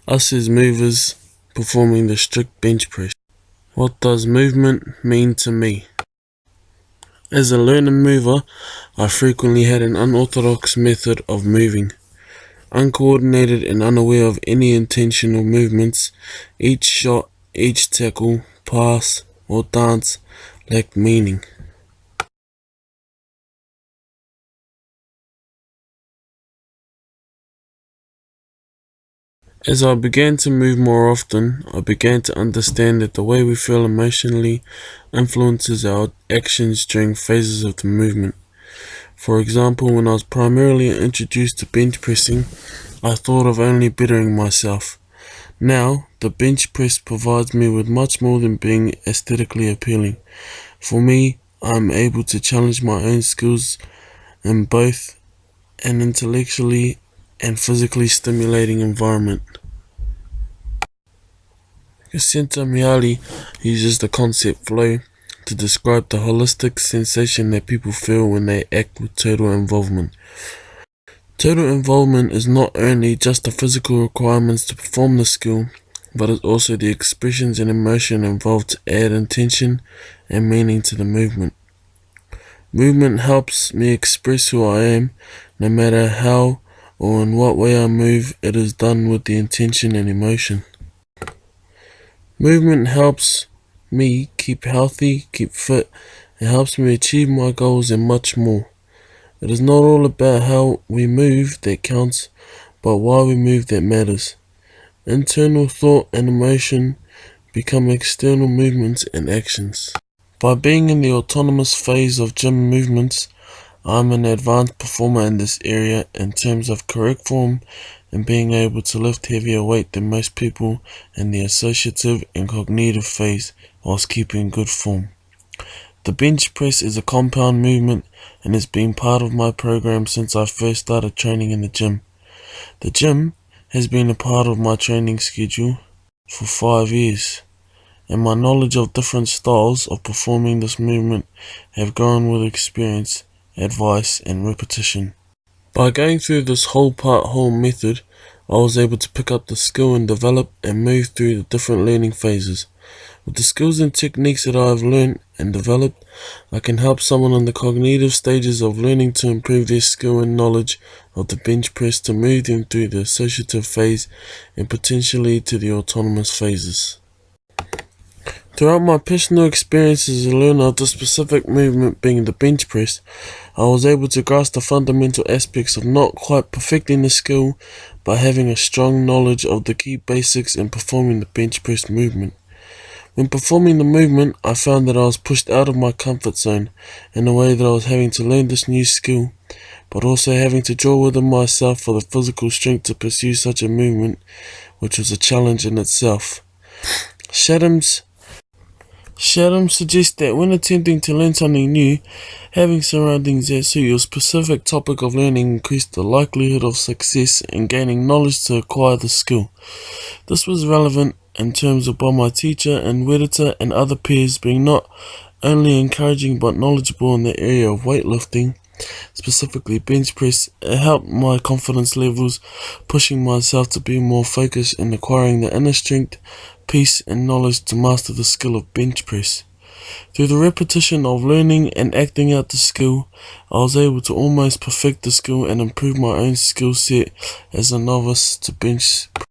Us as movers performing the strict bench press. What does movement mean to me? As a learner mover, I frequently had an unorthodox method of moving. Uncoordinated and unaware of any intentional movements, each shot, each tackle, pass, or dance lacked meaning. As I began to move more often, I began to understand that the way we feel emotionally influences our actions during phases of the movement. For example, when I was primarily introduced to bench pressing, I thought of only bettering myself. Now, the bench press provides me with much more than being aesthetically appealing. For me, I am able to challenge my own skills in both an intellectually and physically stimulating environment. Jacinto Miali uses the concept flow to describe the holistic sensation that people feel when they act with total involvement. Total involvement is not only just the physical requirements to perform the skill, but is also the expressions and emotion involved to add intention and meaning to the movement. Movement helps me express who I am, no matter how or in what way I move, it is done with the intention and emotion. Movement helps me keep healthy, keep fit, it helps me achieve my goals and much more. It is not all about how we move that counts, but why we move that matters. Internal thought and emotion become external movements and actions. By being in the autonomous phase of gym movements, I am an advanced performer in this area in terms of correct form and being able to lift heavier weight than most people in the associative and cognitive phase whilst keeping good form. The bench press is a compound movement and has been part of my program since I first started training in the gym. The gym has been a part of my training schedule for 5 years, and my knowledge of different styles of performing this movement have grown with experience, advice, and repetition. By going through this whole method, I was able to pick up the skill and develop and move through the different learning phases. With the skills and techniques that I have learned and developed, I can help someone in the cognitive stages of learning to improve their skill and knowledge of the bench press to move them through the associative phase and potentially to the autonomous phases. Throughout my personal experience as a learner of the specific movement being the bench press, I was able to grasp the fundamental aspects of not quite perfecting the skill, but having a strong knowledge of the key basics in performing the bench press movement. When performing the movement, I found that I was pushed out of my comfort zone in a way that I was having to learn this new skill, but also having to draw within myself for the physical strength to pursue such a movement, which was a challenge in itself. Shadam suggests that when attempting to learn something new, having surroundings that suit your specific topic of learning increase the likelihood of success in gaining knowledge to acquire the skill. This was relevant in terms of both my teacher and Wereta and other peers being not only encouraging but knowledgeable in the area of weightlifting, specifically bench press. It helped my confidence levels, pushing myself to be more focused in acquiring the inner strength, peace and knowledge to master the skill of bench press. Through the repetition of learning and acting out the skill, I was able to almost perfect the skill and improve my own skill set as a novice to bench press.